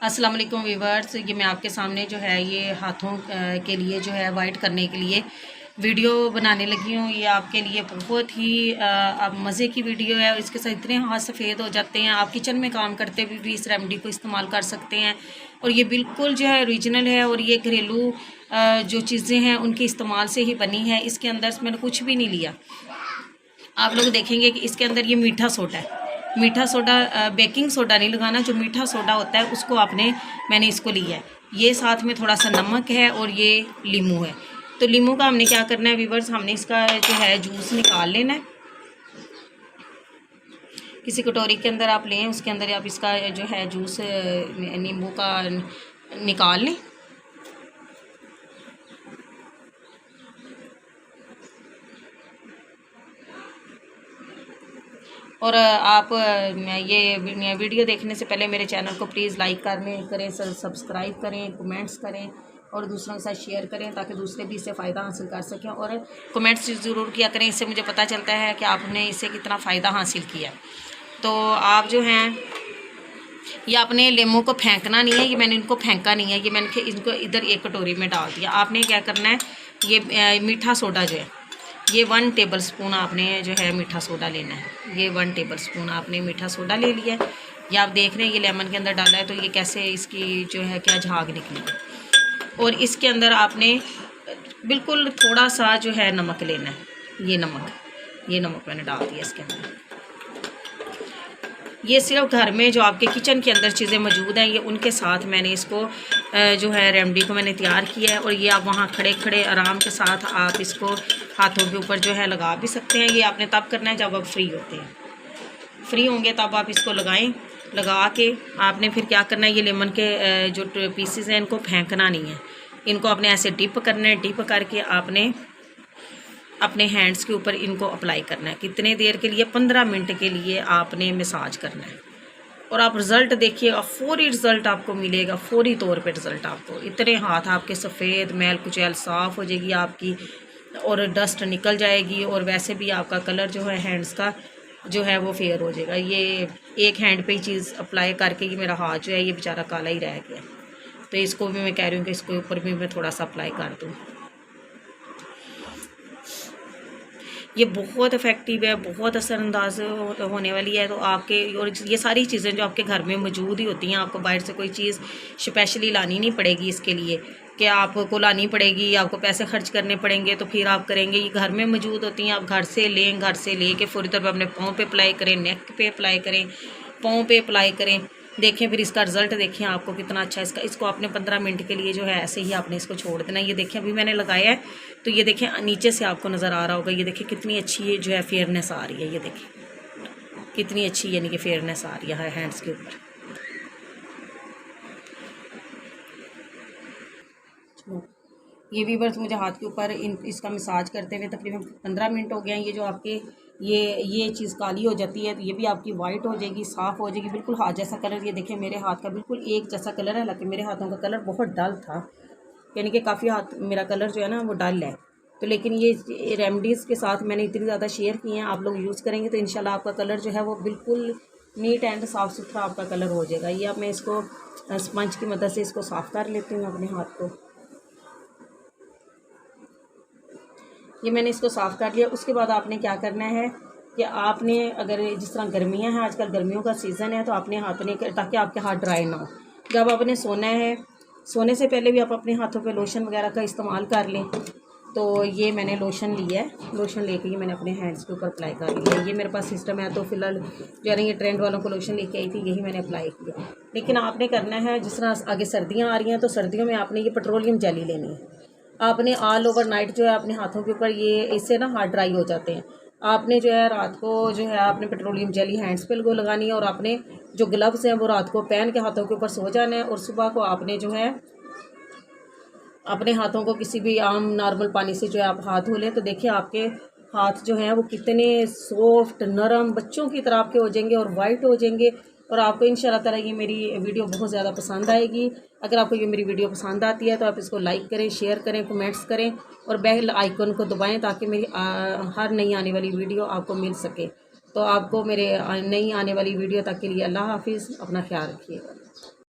अस्सलाम वालेकुम वीवर्स, ये मैं आपके सामने जो है ये हाथों के लिए जो है वाइट करने के लिए वीडियो बनाने लगी हूँ। ये आपके लिए बहुत ही अब मज़े की वीडियो है। इसके साथ इतने हाथ सफ़ेद हो जाते हैं, आप किचन में काम करते हुए भी इस रेमेडी को इस्तेमाल कर सकते हैं। और ये बिल्कुल जो है ओरिजिनल है और ये घरेलू जो चीज़ें हैं उनके इस्तेमाल से ही बनी है। इसके अंदर मैंने कुछ भी नहीं लिया। आप लोग देखेंगे कि इसके अंदर ये मीठा सोडा है। मीठा सोडा, बेकिंग सोडा नहीं लगाना, जो मीठा सोडा होता है उसको मैंने इसको लिया है। ये साथ में थोड़ा सा नमक है और ये लीमू है। तो लीमू का हमने क्या करना है वीवर्स, हमने इसका जो है जूस निकाल लेना है। किसी कटोरी के अंदर आप लें, उसके अंदर आप इसका जो है जूस नींबू का निकाल लें। और आप ये वीडियो देखने से पहले मेरे चैनल को प्लीज़ लाइक करें, सब्सक्राइब करें, कमेंट्स करें और दूसरों के साथ शेयर करें ताकि दूसरे भी इससे फ़ायदा हासिल कर सकें। और कमेंट्स ज़रूर किया करें, इससे मुझे पता चलता है कि आपने इससे कितना फ़ायदा हासिल किया। तो आप जो हैं ये अपने लेमू को फेंकना नहीं है, ये मैंने इनको फेंका नहीं है, ये मैंने इनको इधर एक कटोरी में डाल दिया। आपने क्या करना है, ये मीठा सोडा जो है ये 1 टेबल स्पून आपने जो है मीठा सोडा लेना है। ये 1 टेबल स्पून आपने मीठा सोडा ले लिया है। ये आप देख रहे हैं ये लेमन के अंदर डाला है, तो ये कैसे इसकी जो है क्या झाग निकली है। और इसके अंदर आपने बिल्कुल थोड़ा सा जो है नमक लेना है। ये नमक मैंने डाल दिया इसके अंदर। ये सिर्फ घर में जो आपके किचन के अंदर चीज़ें मौजूद हैं, ये उनके साथ मैंने इसको जो है रेमेडी को मैंने तैयार किया है। और ये आप वहाँ खड़े खड़े आराम के साथ आप इसको हाथों के ऊपर जो है लगा भी सकते हैं। ये आपने तब करना है जब आप फ्री होते हैं, फ्री होंगे तब आप इसको लगाएं। लगा के आपने फिर क्या करना है, ये लेमन के जो पीसेस हैं इनको फेंकना नहीं है, इनको आपने ऐसे डिप करना है। डिप करके आपने अपने हैंड्स के ऊपर इनको अप्लाई करना है। कितने देर के लिए, 15 मिनट के लिए आपने मसाज करना है। और आप रिज़ल्ट देखिएगा, फौरी रिज़ल्ट आपको मिलेगा, फौरी तौर पे रिज़ल्ट आपको। इतने हाथ आपके सफ़ेद, मैल कुचैल साफ़ हो जाएगी आपकी और डस्ट निकल जाएगी। और वैसे भी आपका कलर जो है हैंड्स का जो है वो फेयर हो जाएगा। ये एक हैंड पे ही चीज़ अप्लाई करके ये मेरा हाथ जो है ये बेचारा काला ही रह गया, तो इसको भी मैं कह रही हूँ कि इसके ऊपर भी मैं थोड़ा सा अप्लाई कर दूँ। ये बहुत इफ़ेक्टिव है, बहुत असरअंदाज होने वाली है। तो आपके और ये सारी चीज़ें जो आपके घर में मौजूद ही होती हैं, आपको बाहर से कोई चीज़ स्पेशली लानी नहीं पड़ेगी इसके लिए कि आपको लानी पड़ेगी, आपको पैसे खर्च करने पड़ेंगे तो फिर आप करेंगे। ये घर में मौजूद होती हैं, आप घर से ले के फौरी तौर पर अपने पाँव पे अप्लाई करें, नेक पे अप्लाई करें, पाँव पे अप्लाई करें। देखें फिर इसका रिज़ल्ट देखें आपको कितना अच्छा इसको आपने 15 मिनट के लिए जो है ऐसे ही आपने इसको छोड़ देना। ये देखें अभी मैंने लगाया है, तो ये देखें नीचे से आपको नज़र आ रहा होगा, ये देखें कितनी अच्छी ये जो है फेयरनेस आ रही है। ये देखें कितनी अच्छी यानी कि फेयरनेस आ रही है हैंड्स के ऊपर। ये भी बस मुझे हाथ के ऊपर इसका मसाज करते हुए तकरीबन 15 मिनट हो गए हैं। ये जो आपके ये चीज़ काली हो जाती है, तो ये भी आपकी वाइट हो जाएगी, साफ़ हो जाएगी, बिल्कुल हाथ जैसा कलर। ये देखें मेरे हाथ का बिल्कुल एक जैसा कलर है, हालांकि मेरे हाथों का कलर बहुत डल था, यानी कि काफ़ी हाथ मेरा कलर जो है ना वो डल है। तो लेकिन ये रेमडीज़ के साथ मैंने इतनी ज़्यादा शेयर की हैं, आप लोग यूज़ करेंगे तो इंशाल्लाह आपका कलर जो है वो बिल्कुल नीट एंड साफ़ सुथरा आपका कलर हो जाएगा। ये अब मैं इसको स्पंज की मदद से इसको साफ़ कर लेती हूँ अपने हाथ को। ये मैंने इसको साफ़ कर लिया। उसके बाद आपने क्या करना है कि आपने अगर जिस तरह गर्मियां हैं, आजकल गर्मियों का सीज़न है, तो आपने हाथ नहीं, ताकि आपके हाथ ड्राई ना हो। जब आपने सोना है, सोने से पहले भी आप अपने हाथों पे लोशन वगैरह का इस्तेमाल कर लें। तो ये मैंने लोशन लिया है, लोशन लेके ये मैंने अपने हैंड्स के ऊपर अप्लाई कर लिया। ये मेरे पास सिस्टम है, तो फिलहाल जो है ये ट्रेंड वालों को लोशन लेके आई थी, यही मैंने अप्लाई किया। लेकिन आपने करना है, जिस तरह आगे सर्दियाँ आ रही हैं, तो सर्दियों में आपने ये पेट्रोलियम जेली लेनी है। आपने ऑल ओवर नाइट जो है अपने हाथों के ऊपर, ये इससे ना हाथ ड्राई हो जाते हैं। आपने जो है रात को जो है आपने पेट्रोलियम जेली हैंड्स पे लगानी है, और आपने जो ग्लव्स हैं वो रात को पहन के हाथों के ऊपर सो जाना है। और सुबह को आपने जो है अपने हाथों को किसी भी आम नॉर्मल पानी से जो है आप हाथ धो लें, तो देखिए आपके हाथ जो हैं वो कितने सॉफ्ट नरम बच्चों की तरह आपके हो जाएंगे और वाइट हो जाएंगे। और आपको इंशाल्लाह ताला ये मेरी वीडियो बहुत ज़्यादा पसंद आएगी। अगर आपको ये मेरी वीडियो पसंद आती है तो आप इसको लाइक करें, शेयर करें, कमेंट्स करें और बेल आइकन को दबाएं ताकि मेरी हर नई आने वाली वीडियो आपको मिल सके। तो आपको मेरे नई आने वाली वीडियो तक के लिए अल्लाह हाफिज़, अपना ख्याल रखिएगा।